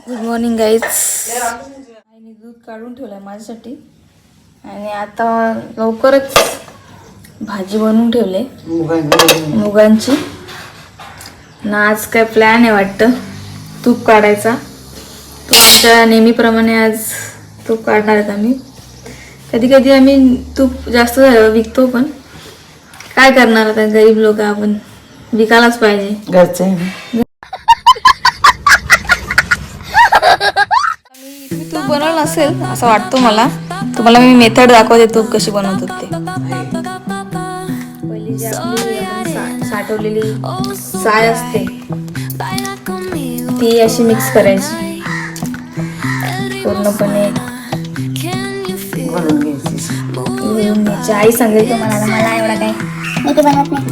Good morning guys. आईने दूध काढून ठेवलं आहे माझ्यासाठी आणि आता लवकरच भाजी बनवून ठेवले मुगांची ना. आज काय प्लॅन आहे वाटतं तूप काढायचा. तुमच्या नेहमीप्रमाणे आज तूप काढणार आहेत आम्ही. कधी कधी आम्ही तूप जास्त झालं विकतो, पण काय करणार आता, गरीब लोक आपण, विकायलाच पाहिजे घरचं. तूप बनवलं नसेल असं वाटतं मला. तुम्हाला मी मेथड दाखवते तूप कशी बनवतात ते. पहिली जी आपली साठवलेली साय असते ती अशी मिक्स करायची पूर्णपणे घालून घ्यायची. आई सांगेल तुम्हाला, मला एवढा काय मी ते बनवत नाही.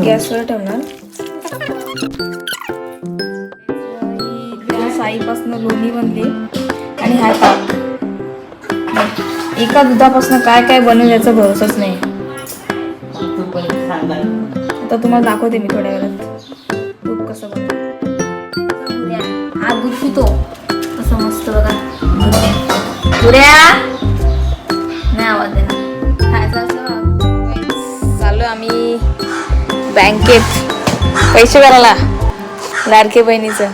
गॅसवर ठेवणार. साईपासून लोणी बनली आणि हा ताक. एका दुधापासून काय काय बनेल याचा भरोसाच नाही. आता तुम्हाला दाखवते मी थोड्या वेळात तूप कसं बनवतो. हा दूध पितो कसं मस्त बघा. नाही आवाज देणार. चालू आम्ही बँकेत पैसे भरायला लाडके बहिणीचं.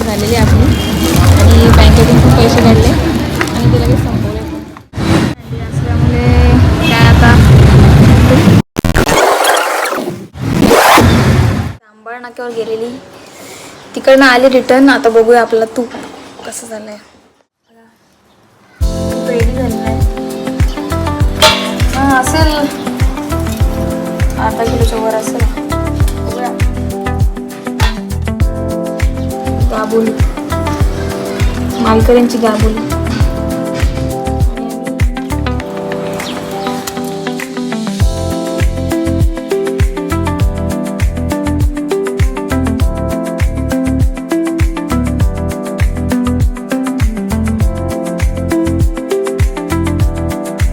झालेली आपली आणि बँकेतून खूप पैसे काढले आणि ते लगेच संपवले. असल्यामुळे काय आता आंबाळ नाक्यावर गेलेली, तिकडनं आली रिटर्न. आता बघूया आपला तूप कसं झालंय. तूप रेडी झालेलं आहे. हां असेल अर्धा किलोच्या वर असेल. बघूया. गाबुली, मालकऱ्यांची गाबुली.